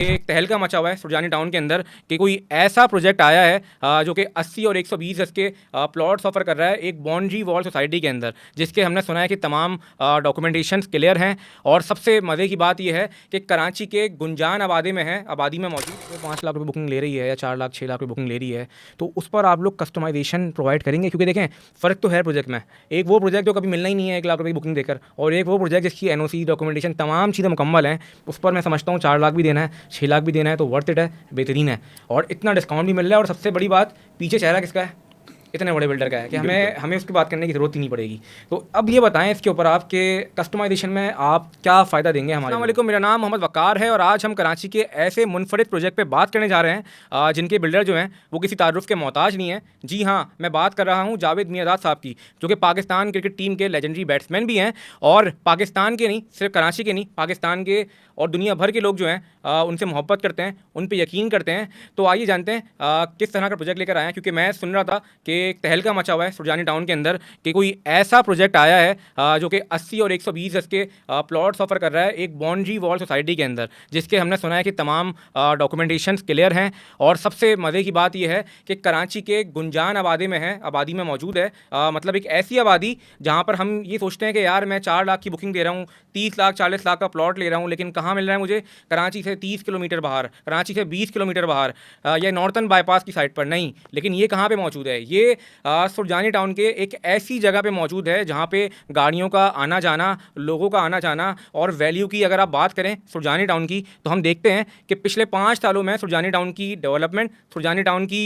एक तहलका मचा हुआ है सुरजानी टाउन के अंदर कि कोई ऐसा प्रोजेक्ट आया है जो कि 80 और 120 गज के प्लॉट्स ऑफर कर रहा है एक बाउंड्री वॉल सोसाइटी के अंदर, जिसके हमने सुना है कि तमाम डॉक्यूमेंटेशन क्लियर हैं। और सबसे मज़े की बात यह है कि कराची के गुंजान आबादी में है, आबादी में मौजूद 5 लाख रुपये बुकिंग ले रही है या 4 लाख 6 लाख रुपये बुकिंग ले रही है, तो उस पर आप लोग कस्टमाइजेशन प्रोवाइड करेंगे? क्योंकि देखें फ़र्क तो है प्रोजेक्ट में, एक वो प्रोजेक्ट जो कभी मिलना ही नहीं है 1 लाख रुपये की बुकिंग देकर, और एक वो प्रोजेक्ट जिसकी एनओसी डॉक्यूमेंटेशन तमाम चीज़ें मुकम्मल हैं, उस पर मैं समझता हूँ 4 लाख भी देना है 6 लाख भी देना है तो वर्थ इट है, बेहतरीन है। और इतना डिस्काउंट भी मिल रहा है, और सबसे बड़ी बात पीछे चेहरा किसका है, इतने बड़े बिल्डर का है कि हमें उसकी बात करने की ज़रूरत ही नहीं पड़ेगी। तो अब ये बताएं इसके ऊपर आपके कस्टमाइजेशन में आप क्या फ़ायदा देंगे हमारे। अस्सलाम वालेकुम, मेरा नाम मोहम्मद वक़ार है और आज हम कराची के ऐसे मुनफरिद प्रोजेक्ट पे बात करने जा रहे हैं जिनके बिल्डर जो हैं वो किसी तारुफ के मोहताज नहीं है। जी हाँ, मैं बात कर रहा हूँ जावेद मियाँदाद साहब की, जो कि पाकिस्तान क्रिकेट टीम के लेजेंडरी बैट्समैन भी हैं, और पाकिस्तान के नहीं, सिर्फ कराची के नहीं, पाकिस्तान के और दुनिया भर के लोग जो हैं उनसे मोहब्बत करते हैं, उन पे यकीन करते हैं। तो आइए जानते हैं किस तरह का प्रोजेक्ट लेकर आए हैं, क्योंकि मैं सुन रहा था कि एक तहलका मचा हुआ है सुरजानी टाउन के अंदर कि कोई ऐसा प्रोजेक्ट आया है जो कि 80 और 120 गज के प्लॉट्स ऑफर कर रहा है एक बाउंड्री वॉल सोसाइटी के अंदर, जिसके हमने सुना है कि तमाम डॉक्यूमेंटेशन क्लियर हैं। और सबसे मज़े की बात यह है कि कराची के गुंजान आबादी में है, आबादी में मौजूद है, मतलब एक ऐसी आबादी जहाँ पर हम ये सोचते हैं कि यार मैं 4 लाख की बुकिंग दे रहा हूँ, 30 लाख 40 लाख का प्लॉट ले रहा हूँ, लेकिन कहाँ मिल रहा है मुझे? कराची से 30 किलोमीटर बाहर, कराची से 20 किलोमीटर बाहर, या नॉर्थन बाईपास की साइड पर नहीं। लेकिन ये कहाँ पे मौजूद है? ये सुरजानी टाउन के एक ऐसी जगह पे मौजूद है जहाँ पे गाड़ियों का आना जाना, लोगों का आना जाना, और वैल्यू की अगर आप बात करें सुरजानी टाउन की, तो हम देखते हैं कि पिछले 5 सालों में सुरजानी टाउन की डेवलपमेंट, सुरजानी टाउन की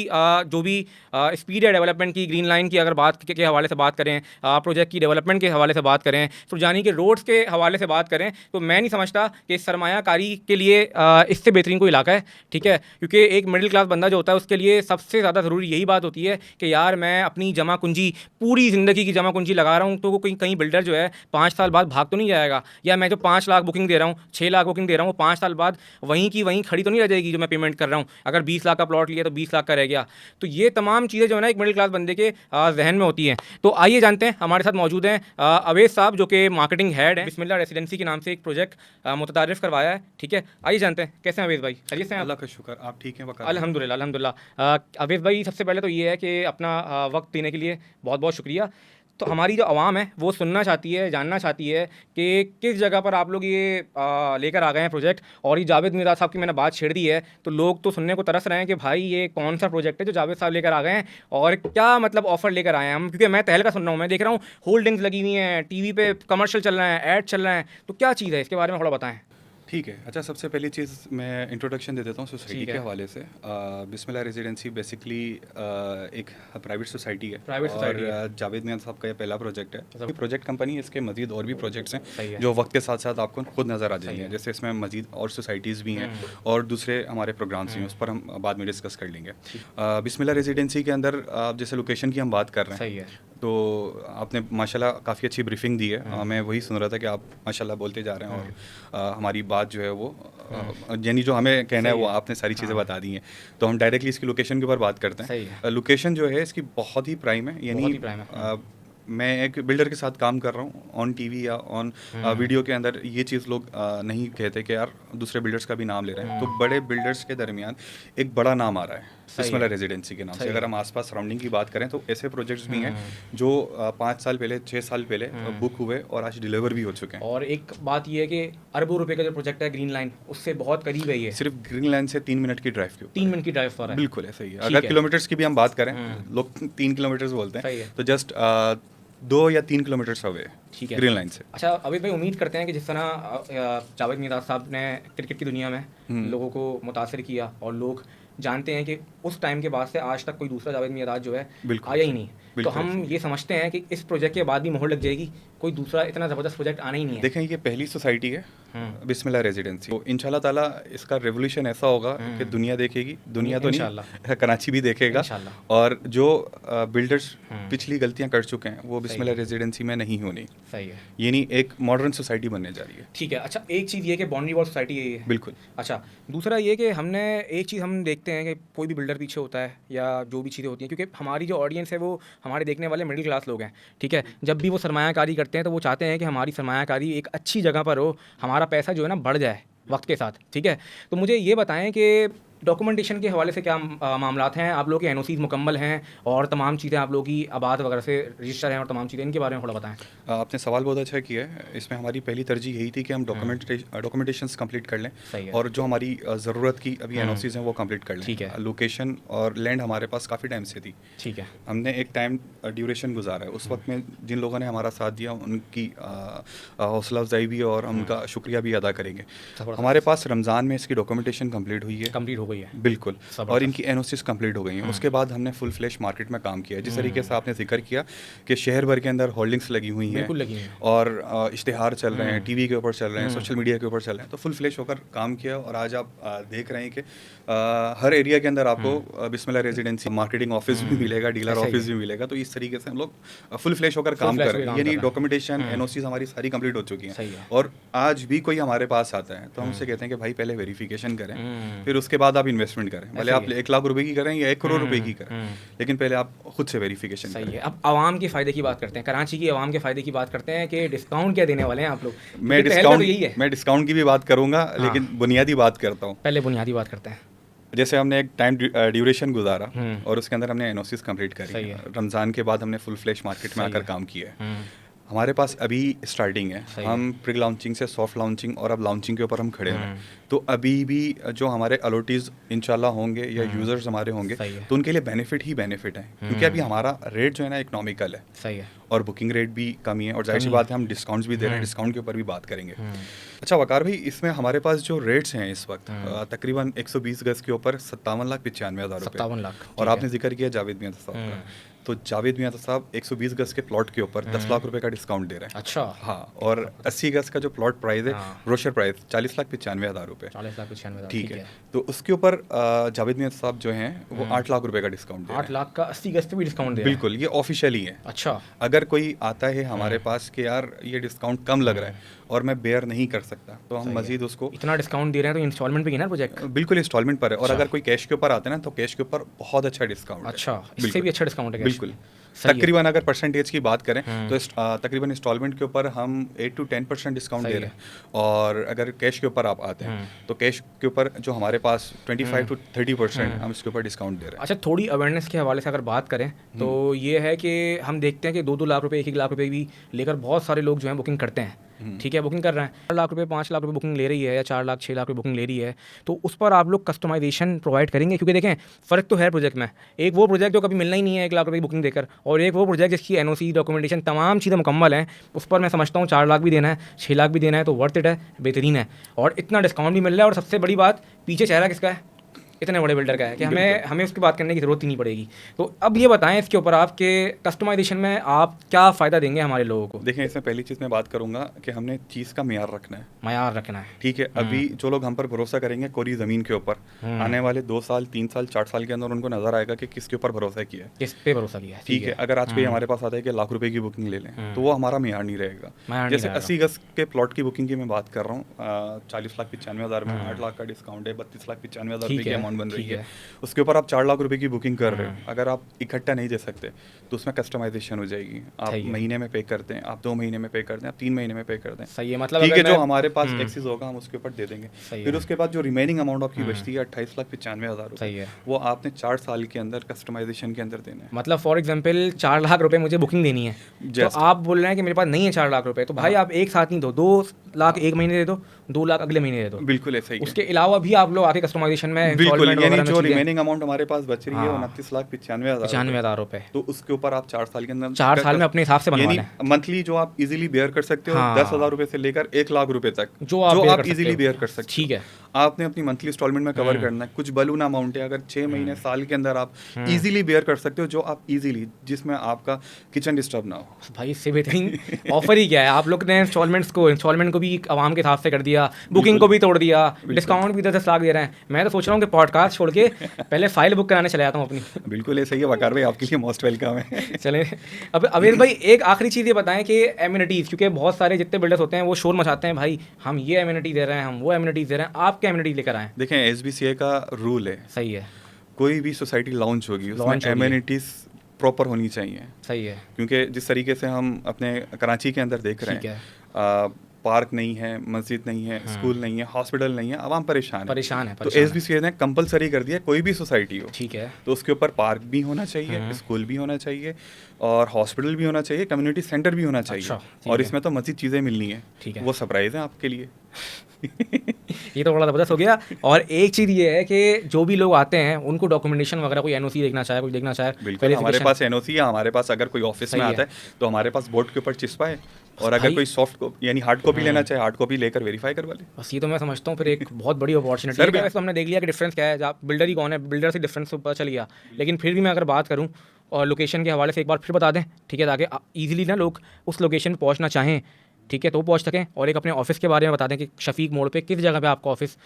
जो भी स्पीड है डेवलपमेंट की, ग्रीन लाइन की अगर बात के हवाले से बात करें, प्रोजेक्ट की डेवलपमेंट के हवाले से बात करें, सुरजानी के रोड्स के हवाले से बात करें, तो मैं नहीं समझता कि सरमायाकारी के लिए इससे बेहतरीन कोई इलाका है। ठीक है, क्योंकि एक मिडिल क्लास बंदा जो होता है उसके लिए सबसे ज़्यादा ज़रूरी यही बात होती है कि यार मैं अपनी जमा कुंजी, पूरी ज़िंदगी की जमा कुंजी लगा रहा हूँ, तो वो कहीं बिल्डर जो है 5 साल बाद भाग तो नहीं जाएगा, या मैं जो 5 लाख बुकिंग दे रहा हूँ, 6 लाख बुकिंग दे रहा हूँ, वो 5 साल बाद वहीं की वहीं खड़ी तो नहीं रह जाएगी जो मैं पेमेंट कर रहा हूँ। अगर 20 लाख का प्लॉट लिया तो 20 लाख का रह गया। तो ये तमाम चीज़ें जो है ना एक मिडिल क्लास बंदे के जहन में होती हैं। तो आइए जानते हैं, हमारे साथ मौजूद हैं अवैध साहब, जो कि मार्केटिंग हेड है, बिस्मिल्लाह रेसिडेंसी के नाम से एक प्रोजेक्ट मुततारिफ करवाया है। ठीक है, आइए जानते हैं कैसे हैं अवैध भाई, खैरियत से हैं? अल्लाह का शुक्र, आप ठीक हैं? वक़ार अल्हम्दुलिल्लाह अल्हम्दुलिल्लाह। अवैध भाई, सबसे पहले तो ये है कि अपना वक्त देने के लिए बहुत बहुत शुक्रिया। तो हमारी जो आवाम है वो सुनना चाहती है, जानना चाहती है कि किस जगह पर आप लोग ये लेकर आ गए हैं प्रोजेक्ट। और ये जावेद मियाँदाद साहब की मैंने बात छेड़ दी है, तो लोग तो सुनने को तरस रहे हैं कि भाई ये कौन सा प्रोजेक्ट है जो जावेद साहब लेकर आ गए हैं, और क्या मतलब ऑफ़र लेकर आए हैं हम। क्योंकि मैं तहलका सुन रहा हूँ, मैं देख रहा हूँ होल्डिंग्स लगी हुई हैं, टीवी पे कमर्शियल चल रहे हैं, ऐड चल रहे हैं, तो क्या चीज़ है, इसके बारे में थोड़ा बताएँ। ठीक है। अच्छा, सबसे पहली चीज़ मैं इंट्रोडक्शन दे देता हूँ सोसाइटी ठीक के है। हवाले से। बिस्मिल्लाह रेजिडेंसी बेसिकली एक प्राइवेट सोसाइटी है। प्राइवेट सोसाइटी है। जावेद मियां साहब का ये पहला प्रोजेक्ट है। प्रोजेक्ट कंपनी, इसके मजीद और भी प्रोजेक्ट्स सही हैं है। जो वक्त के साथ साथ आपको खुद नज़र आ सही जाएंगे। है। जैसे इसमें मजीद और सोसाइटीज़ भी हैं और दूसरे हमारे प्रोग्राम्स भी हैं, उस पर हम बाद में डिस्कस कर लेंगे। बिस्मिल्लाह रेजिडेंसी के अंदर जैसे लोकेशन की हम बात कर रहे हैं, सही है। तो आपने माशाल्लाह काफ़ी अच्छी ब्रीफिंग दी है। मैं वही सुन रहा था कि आप माशाल्लाह बोलते जा रहे हैं, और हमारी बात जो है वो यानी जो हमें कहना है वो आपने सारी चीज़ें बता दी हैं। तो हम डायरेक्टली इसकी लोकेशन के ऊपर बात करते हैं। लोकेशन जो है इसकी बहुत ही प्राइम है, यानी मैं एक बिल्डर के साथ काम कर रहा हूँ, ऑन टीवी या ऑन वीडियो के अंदर ये चीज़ लोग नहीं कहते कि यार दूसरे बिल्डर्स का भी नाम ले रहे हैं। तो बड़े बिल्डर्स के दरमियान एक बड़ा नाम आ रहा है बिस्मिल्लाह रेजिडेंसी के नाम से। अगर हम आसपास सराउंडिंग की बात करें तो ऐसे प्रोजेक्ट्स भी हैं जो 5 साल पहले, 6 साल पहले बुक हुए और आज डिलीवर भी हो चुके हैं। और एक बात ये है कि अरबों रुपए का जो प्रोजेक्ट है ग्रीन लाइन, उससे बहुत करीब है ये। सिर्फ ग्रीन लाइन से 3 मिनट की ड्राइव के ऊपर, 3 मिनट की ड्राइव पर है। बिल्कुल ऐसा ही है। अगर किलोमीटर्स की भी हम बात करें, लोग 3 किलोमीटर्स बोलते सही हैं, है। तो जस्ट 2 या 3 किलोमीटर्स अवे ठीक है ग्रीन लाइन से। अच्छा अभी भाई, उम्मीद करते हैं कि जिस तरह जावेद मियाँदाद साहब ने क्रिकेट की दुनिया में लोगों को मुतासर किया, और लोग जानते हैं कि उस टाइम के बाद से आज तक कोई दूसरा जावेद मियाँदाद जो है आया ही नहीं, तो हम ये समझते हैं कि इस प्रोजेक्ट के बाद भी मोहर लग जाएगी, कोई दूसरा इतना ज़बरदस्त प्रोजेक्ट आना ही नहीं है। देखें, ये पहली सोसाइटी है बिस्मिल्लाह रेजिडेंसी, तो इंशाल्लाह ताला इसका रेवोल्यूशन ऐसा होगा कि दुनिया देखेगी, दुनिया तो नहीं, कराची भी देखेगा। और जो बिल्डर्स पिछली गलतियां कर चुके हैं वो बिस्मिल्लाह रेजिडेंसी में नहीं होनी। सही है, यानी एक मॉडर्न सोसाइटी बनने जा रही है। ठीक है। अच्छा, एक चीज़ ये कि बाउंड्री वॉल सोसाइटी है ये। बिल्कुल। अच्छा, दूसरा ये कि हमने एक चीज़ हम देखते हैं कि कोई भी बिल्डर पीछे होता है या जो भी चीज़ें होती हैं, क्योंकि हमारी जो ऑडियंस है वो हमारे देखने वाले मिडिल क्लास लोग हैं। ठीक है, जब भी वो सरमायाकारी करते हैं तो वो चाहते हैं कि हमारी सरमायाकारी एक अच्छी जगह पर हो, हमारा पैसा जो है ना बढ़ जाए। वक्त के साथ, ठीक है। तो मुझे ये बताएं कि डॉक्यूमेंटेशन के हवाले से क्या मामलात हैं, आप लोगों के एनओसीज मुकम्मल हैं और तमाम चीज़ें आप लोगों की आबाद वगैरह से रजिस्टर हैं और तमाम चीज़ें, इनके बारे में थोड़ा बताएं। आपने सवाल बहुत अच्छा किया है। इसमें हमारी पहली तरजीह यही थी कि हम डॉक्यूमेंटेशंस कंप्लीट कर लें सही है। और जो हमारी ज़रूरत की अभी एनओसीज हैं वो कंप्लीट कर लें। ठीक है। लोकेशन और लैंड हमारे पास काफ़ी टाइम से थी, ठीक है। हमने एक टाइम ड्यूरेशन गुजारा है। उस वक्त में जिन लोगों ने हमारा साथ दिया उनकी हौसला अफजाई भी और हम उनका शुक्रिया भी अदा करेंगे। हमारे पास रमज़ान में इसकी डॉक्यूमेंटेशन कंप्लीट हुई है, कंप्लीट हो गई है। बिल्कुल, और इनकी एनओसीज कंप्लीट हो गई हैं। उसके बाद हमने फुल फ्लैश मार्केट में काम किया है। जिस तरीके से आपने जिक्र किया कि शहर भर के अंदर होल्डिंग्स लगी हुई हैं, बिल्कुल लगी हैं, और इश्तिहार चल रहे हैं, टीवी के ऊपर चल रहे हैं, सोशल मीडिया के ऊपर चल रहे हैं, तो फुल फ्लैश होकर काम किया। और आज आप देख रहे हैं कि हर एरिया के अंदर आपको बिस्मिल्लाह रेजिडेंसी मार्केटिंग ऑफिस भी मिलेगा, डीलर ऑफिस भी मिलेगा। तो इस तरीके से हम लोग फुल फ्लैश होकर काम कर रहे हैं। यानी डॉक्यूमेंटेशन एनओसीज हमारी सारी कंप्लीट हो चुकी हैं। और आज भी कोई हमारे पास आता है तो हम उससे कहते हैं कि भाई पहले वेरिफिकेशन करें, फिर उसके बाद आप इन्वेस्टमेंट करें। भले आप 1 लाख रुपए की करें या 1 करोड़ रुपए की करें, लेकिन पहले आप खुद से वेरिफिकेशन करें। सही है। अब आवाम के फ़ायदे की बात करते हैं, कराची की आवाम के फ़ायदे की बात करते हैं कि डिस्काउंट क्या देने वाले हैं आप लोग। मैं डिस्काउंट मैं डिस्काउंट की भी बात करूंगा, लेकिन बुनियादी बात करता हूँ। पहले बुनियादी बात करते हैं। जैसे हमने एक टाइम ड्यूरेशन गुजारा और उसके अंदर हमने एनओसीज कंप्लीट करी। रमज़ान के बाद हमने फुल फ्लैश मार्केट में आकर काम किया है। हमारे पास अभी स्टार्टिंग है, हम प्री लॉन्चिंग से सॉफ्ट लॉन्चिंग और अब लॉन्चिंग के ऊपर हम खड़े हैं। तो अभी भी जो हमारे अलॉटीज़ इंशाल्लाह होंगे या यूज़र्स हमारे होंगे तो उनके लिए बेनिफिट ही बेनिफिट है, क्योंकि अभी हमारा रेट जो है ना इकोनॉमिकल है। सही है। और बुकिंग रेट भी कमी है, और जाहिर सी बात है हम डिस्काउंट्स भी दे रहे हैं, डिस्काउंट के ऊपर भी बात करेंगे। अच्छा वकार भाई, इसमें हमारे पास जो रेट्स हैं इस वक्त तकरीबन 120 गज के ऊपर 57,95,000 रुपये। 57 लाख। और आपने जिक्र किया जावेद मियां साहब का, तो जावेद मियां साहब 120 गज के प्लॉट के ऊपर 10 लाख रुपए का डिस्काउंट दे रहे हैं। अच्छा। हाँ, और 80 गज का जो प्लॉट प्राइस है, ब्रोशर प्राइस 40,95,000 रुपये। 40,95,000, ठीक है। तो उसके ऊपर जावेद मियां साहब जो हैं वो 8 लाख रुपए का डिस्काउंट दे रहे हैं। 8 लाख का 80 गज पे भी डिस्काउंट दे रहे हैं। बिल्कुल, ये ऑफिशियली है। अच्छा। अगर कोई आता है हमारे पास कि यार ये डिस्काउंट कम लग रहा है और मैं बेयर नहीं कर सकता, तो हम मजीद उसको इतना डिस्काउंट दे रहे हैं तो इंस्टॉलमेंट पे ही ना प्रोजेक्ट। बिल्कुल इंस्टॉलमेंट पर है। और अगर कोई कैश के ऊपर आते हैं ना, तो कैश के ऊपर बहुत अच्छा डिस्काउंट है। अच्छा, इससे भी अच्छा डिस्काउंट है। बिल्कुल। तकरीबन अगर परसेंटेज की बात करें तो तकरीबन इंस्टॉलमेंट के ऊपर हम 8 to 10% डिस्काउंट दे रहे हैं। और अगर कैश के ऊपर आप आते हैं तो कैश के ऊपर जो हमारे पास 25 to 30% हम इसके ऊपर डिस्काउंट दे रहे हैं। अच्छा, थोड़ी अवेयरनेस के हवाले से अगर बात करें तो ये है कि हम देखते हैं कि 2-2 लाख रुपए 1-1 लाख रुपए भी लेकर बहुत सारे लोग जो हैं बुकिंग करते हैं। ठीक है, बुकिंग कर रहे हैं, 4 लाख रुपए 5 लाख रुपए बुकिंग ले रही है या 4 लाख 6 लाख रुपए बुकिंग ले रही है, तो उस पर आप लोग कस्टमाइजेशन प्रोवाइड करेंगे? क्योंकि देखें फ़र्क तो है प्रोजेक्ट में, एक वो प्रोजेक्ट जो कभी मिलना ही नहीं है 1 लाख रुपए की बुकिंग देकर, और एक वो प्रोजेक्ट जिसकी एनओसी डॉक्यूमेंटेशन तमाम चीज़ें मुकम्मल हैं, उस पर मैं समझता हूँ 4 लाख भी देना है 6 लाख भी देना है तो वर्थ इट है, बेहतरीन है, और इतना डिस्काउंट भी मिल रहा है। और सबसे बड़ी बात, पीछे चेहरा किसका है? इतने बड़े बिल्डर का है कि हमें उसकी बात करने की ज़रूरत ही नहीं पड़ेगी। तो अब ये बताएं इसके ऊपर आपके कस्टमाइजेशन में आप क्या फ़ायदा देंगे हमारे लोगों को? देखें, इसमें पहली चीज़ मैं बात करूंगा कि हमने चीज़ का मेयार रखना है। मेयार रखना है, ठीक है। अभी जो लोग हम पर भरोसा करेंगे कोरी ज़मीन के ऊपर, आने वाले 2 साल 3 साल 4 साल के अंदर उनको नज़र आएगा कि किसके ऊपर भरोसा किया है, किस पे भरोसा किया है। ठीक है। अगर आज कोई हमारे पास आता है कि लाख रुपए की बुकिंग ले लें, तो वो हमारा मेयार नहीं रहेगा। जैसे 80 गज के प्लॉट की बुकिंग की मैं बात कर रहा हूँ, 40,95,000 में 8 लाख का डिस्काउंट है, 32,95,000 रुपये की अमाउंट बन रही है। उसके ऊपर आप 4 लाख रुपए की बुकिंग कर रहे हो, अगर आप इकट्ठा नहीं दे सकते तो उसमें कस्टमाइजेशन हो जाएगी। आप महीने में पे करते हैं, आप 2 महीने में पे करते हैं, आप 3 महीने में पे करते हैं, सही है। मतलब ठीक है, जो हमारे पास एक्सेस होगा हम उसके ऊपर दे देंगे। फिर उसके बाद जो रिमेनिंग अमाउंट आपकी बचती है 28,95,000 रुपये, वो आपने 4 साल के अंदर कस्टमाइजेशन के अंदर देना है। मतलब फॉर एग्जाम्पल 4 लाख रुपए मुझे बुकिंग देनी है, तो आप बोल रहे हैं कि मेरे पास नहीं है 4 लाख रुपए, तो भाई आप एक साथ नहीं दो, 2 लाख एक महीने दे दो, 2 लाख अगले महीने दे दो। बिल्कुल ऐसा ही। उसके अलावा भी आप लोग आके कस्टमाइजेशन में बिल्कुल, यानी जो रिमेनिंग अमाउंट हमारे पास बच रही है 29,95,000 रुपए, तो उसके ऊपर आप 4 साल के अंदर 4 साल में अपने हिसाब से बनवाना है। मंथली जो आप इजीली बेयर कर सकते हो, 10,000 रुपए से लेकर 1 लाख रुपए तक जो आप इजीली बेयर कर सकते हो। ठीक है, आपने अपनी मंथली इंस्टॉलमेंट में कवर करना है। कुछ बलून अमाउंट है, अगर 6 महीने साल के अंदर आप इजीली बेयर कर सकते हो, जो आप इजीली, जिसमें आपका किचन डिस्टर्ब ना हो। भाई इससे बेहतरीन ऑफर ही क्या है। आप लोग ने इंस्टॉलमेंट को भी आवाम के हिसाब से कर दिया, बुकिंग को भी तोड़ दिया, डिस्काउंट भी 10 लाख दे रहे हैं। मैं तो सोच रहा हूँ कि पॉडकास्ट छोड़ के पहले फाइल बुक कराने चले जाता हूँ अपनी। बिल्कुल ये सही है वकार भाई, आपके लिए मोस्ट वेलकम है। चलें, अब अमीर भाई एक आखिरी चीज़ ये बताएं कि एमिनिटीज़, क्योंकि बहुत सारे जितने बिल्डर्स होते हैं वो शोर मचाते हैं, भाई हम ये एमिनिटी दे रहे हैं, हम वो एमिनिटीज़ दे रहे हैं, आप क्या एमिनिटी लेकर आएँ? देखें, SBCA का रूल है, सही है, कोई भी सोसाइटी लॉन्च होगी उसमें एमिनिटीज़ प्रॉपर होनी चाहिए। सही है, क्योंकि जिस तरीके से हम अपने कराची के अंदर देख रहे हैं, पार्क नहीं है, मस्जिद नहीं है, स्कूल नहीं है, हॉस्पिटल नहीं है, आवाम परेशान है। तो SBCA ने कंपलसरी कर दिया कोई भी सोसाइटी हो, ठीक है, तो उसके ऊपर पार्क भी होना चाहिए, स्कूल भी होना चाहिए और हॉस्पिटल भी होना चाहिए, कम्युनिटी सेंटर भी होना चाहिए। अच्छा, और इसमें तो मज़ीद चीज़ें मिलनी है, ठीक है। वो सरप्राइज़ है आपके लिए। ये तो बड़ा ज़बरदस्त हो गया। और एक चीज़ ये है कि जो भी लोग आते हैं उनको डॉक्यूमेंटेशन वगैरह, कोई NOC देखना चाहे, कुछ देखना चाहे, बिल्कुल, हमारे पास NOC है, हमारे पास अगर कोई ऑफिस में सही आता है तो हमारे पास बोर्ड के ऊपर चिपका है, और अगर भाई- कोई सॉफ्ट कॉपी यानी हार्ड कॉपी लेना चाहे, हार्ड कॉपी लेकर वेरीफाई करवा ले। बस ये तो मैं समझता हूँ फिर एक बहुत बड़ी अपॉर्चुनिटी सर, है। वैसे तो हमने देख लिया कि डिफरेंस क्या है, आप बिल्डर ही कौन है, बिल्डर से डिफरेंस तो पता चल गया, लेकिन फिर भी मैं अगर बात करूँ और लोकेशन के हवाले से एक बार फिर बता दें, ठीक है, ताकि ईजिली ना लोग उस लोकेशन पर पहुँचना चाहें, ठीक है, तो पहुँच सकें। और एक अपने ऑफिस के बारे में बता दें कि शफीक मोड़ पे किस जगह पे आपका ऑफिस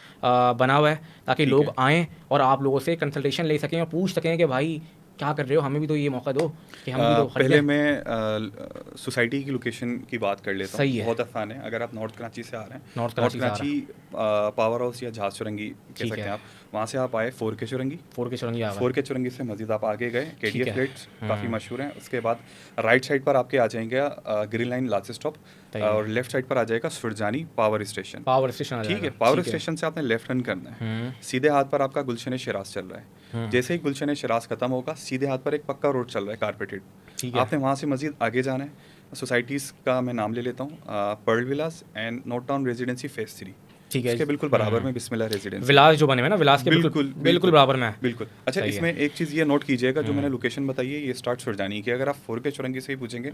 बना हुआ है, ताकि लोग आएँ और आप लोगों से कंसल्टेशन ले सकें और पूछ सकें कि भाई क्या कर रहे हो, हमें भी तो ये मौका दो कि हम भी तो पहले मैं सोसाइटी की लोकेशन की बात कर लेता सही हूँ। है। बहुत आसान है। अगर आप नॉर्थ कराची से आ रहे हैं, नॉर्थ कराची पावर हाउस या जहाज चुरंगी कह ठीक सकते है। हैं आप, वहाँ से आप आए 4K चुरंगी, 4K चुरंगी आ गया। 4K चुरंगी से मजीद आप आगे गए, ठीक KDF है। फ्लेट्स काफ़ी मशहूर हैं। उसके बाद राइट साइड पर आपके आ जाएंगे ग्रीन लाइन लास्ट स्टॉप, और लेफ्ट साइड पर आ जाएगा Surjani power station. Power station आ ठीक है, जाएगा। पावर स्टेशन से आपने लेफ्ट टर्न करना है, सीधे हाथ पर आपका गुलशन शिराज चल रहा है। जैसे ही गुलशन शिराज खत्म होगा, सीधे हाथ पर एक पक्का रोड चल रहा है कारपेटेड, ठीक है। आपने वहाँ से मजीद आगे जाना है। सोसाइटीज़ का मैं नाम ले लेता हूँ, Pearl Vilas and Note Town Residency Phase 3, ठीक है। इसके बिल्कुल बराबर में बिस्मिल्लाह रेजिडेंसी। विलास जो बने हुए ना, विलास के बिल्कुल बिल्कुल बराबर में है। बिल्कुल। अच्छा, सही है। इसमें एक चीज़ ये नोट कीजिएगा, जो मैंने लोकेशन बताई है, ये स्टार्ट सुरजानी की। अगर आप 4K चुरंगी से ही पूछेंगे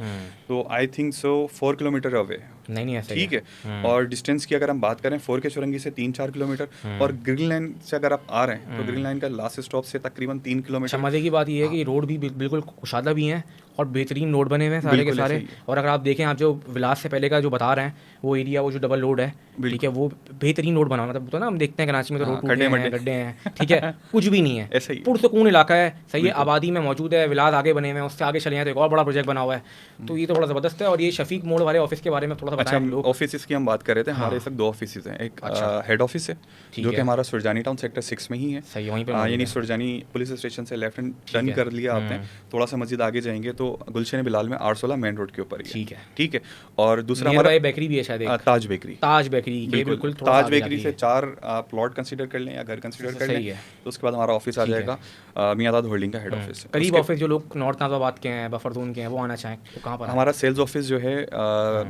तो I think so 4 kilometre away, नहीं ऐसा ठीक है। और डिस्टेंस की अगर हम बात करें 4K चुरंगी से 3-4 किलोमीटर, और ग्रीन लाइन से अगर आप आ रहे हैं तो ग्रीन लाइन का लास्ट स्टॉप से तकरीबन 3 अच्छा, किलोमीटर। मजे की बात ये है कि रोड भी बिल्कुल कुशादा भी हैं और बेहतरीन रोड बने हुए हैं सारे के बिल्कुल सारे। ऐसा ही है। और अगर आप देखें, आप जो विलास से पहले का जो बता रहे हैं वो एरिया, वो जो डबल रोड है, ठीक है, वो बेहतरीन रोड बना, मतलब तो ना हम देखते हैं कराची में तो रोड टूटे हैं, गड्ढे हैं, ठीक है, कुछ भी नहीं है, ऐसा ही है। पुरसकून इलाका है, सही है, आबादी में मौजूद है। विलास आगे बने हुए हैं, उससे आगे चले हैं तो एक और बड़ा प्रोजेक्ट बना हुआ है, तो ये तो बड़ा ज़बरदस्त है। और ये शफीक मोड़ वाले ऑफिस के बारे में थोड़ा सा अच्छा, बताएं लोग। ऑफिस की हम बात कर रहे थे, हमारे इस वक्त 2 ऑफिस हैं। एक हेड ऑफिस है जो कि हमारा सुरजानी टाउन सेक्टर 6 में ही है, सही है, वहीं पे यानी सुरजानी पुलिस स्टेशन से लेफ्ट हैंड टर्न कर लिया आपने, थोड़ा सा मस्जिद आगे जाएंगे तो गुलशन बिलाल में 816 मेन रोड के ऊपर ही ठीक है। ठीक है। और दूसरा नियर हमारा बाय बेकरी भी है शायद एक, ताज बेकरी। ताज बेकरी, ये बिल्कुल थोड़ा सा ताज आगे बेकरी जाके से है। 4 प्लॉट कंसीडर कर लें या घर कंसीडर कर सही लें, है। तो उसके बाद हमारा ऑफिस आ जाएगा मियादाद होल्डिंग का हेड ऑफिस। करीब ऑफिस जो लोग नॉर्थ नाजाबाद के हैं, बफर जोन के हैं, वो आना चाहें तो कहाँ पर आएं? हमारा सेल्स ऑफिस जो है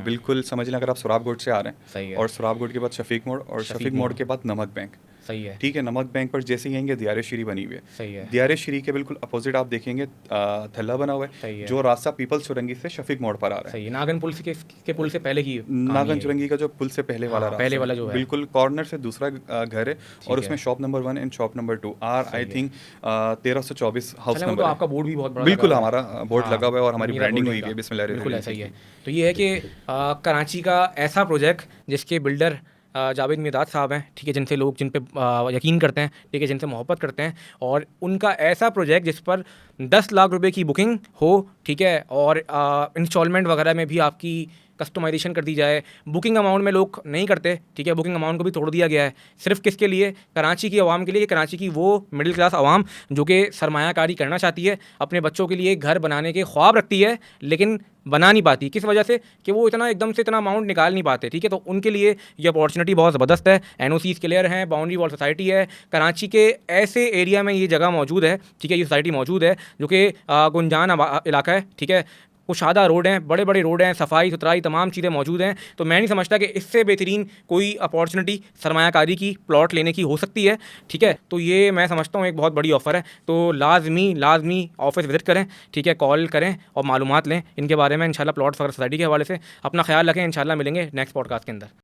बिल्कुल समझ लें, अगर आप सुराबगोट से आ रहे सही हैं है। और सुराबगोट के बाद शफीक मोड़, और शफीक मोड़ के बाद नमक बैंक, सही है, ठीक है। नमक बैंक पर जैसे ही आएंगे दियारे श्री बनी हुई है, सही है, दियारे श्री के बिल्कुल अपोजिट आप देखेंगे थल्ला बना हुआ सही है, है। जो रास्ता पीपल्स चुरंगी से शफीक मोड़ पर आ रहा है। सही है। नागन पुल के पुल से पहले की नागन चुरंगी का जो पुल से पहले वाला रास्ता पहले है, वाला जो है, बिल्कुल कॉर्नर से दूसरा घर है, और उसमें shop number 1 and shop number 2 are I think 1324 house चलें, वो नंबर तो है। आपका बोर्ड भी बहुत बड़ा बिल्कुल लगा हुआ है। हमारा बोर्ड हाँ, लगा हुआ है और हमारी मीरा ब्रांडिंग बोर्डिंग हुई है का। बिस्मिल्लाह बिल्कुल रहमान ऐसा ही है। रहीम। तो ये है कि कराची का ऐसा प्रोजेक्ट जिसके बिल्डर जावेद मिदाद साहब हैं, ठीक है, जिनसे लोग जिन पे यकीन करते हैं, ठीक है, जिनसे मोहब्बत करते हैं, और उनका ऐसा प्रोजेक्ट जिस पर 10 लाख रुपए की बुकिंग हो, ठीक है, और इंस्टॉलमेंट वगैरह में भी आपकी कस्टमाइजेशन कर दी जाए। बुकिंग अमाउंट में लोग नहीं करते, ठीक है, बुकिंग अमाउंट को भी तोड़ दिया गया है, सिर्फ किसके लिए? कराची की आवाम के लिए, कराची की वो मिडिल क्लास आवाम जो कि सरमायाकारी करना चाहती है, अपने बच्चों के लिए घर बनाने के ख्वाब रखती है, लेकिन बना नहीं पाती। किस वजह से? कि वो इतना एकदम से इतना अमाउंट निकाल नहीं पाते, ठीक है। तो उनके लिए ये अपॉर्चुनिटी बहुत ज़बरदस्त है। NOCs क्लियर हैं, बाउंड्री वॉल सोसाइटी है, कराची के ऐसे एरिया में ये जगह मौजूद है, ठीक है, ये सोसाइटी मौजूद है जो कि गुंजान इलाका है, ठीक है, कुशादा रोड हैं, बड़े बड़े रोड हैं, सफाई सुथराई तमाम चीज़ें मौजूद हैं। तो मैं नहीं समझता कि इससे बेहतरीन कोई अपॉर्चुनिटी सरमायाकारी की प्लॉट लेने की हो सकती है, ठीक है। तो ये मैं समझता हूँ एक बहुत बड़ी ऑफ़र है। तो लाजमी ऑफिस विजिट करें, ठीक है, कॉल करें और मालूमात लें इनके बारे में। इंशाल्लाह प्लॉट्स वगैरह सोसाइटी के हवाले से। अपना ख्याल रखें, इंशाल्लाह मिलेंगे नेक्स्ट पॉडकास्ट के अंदर।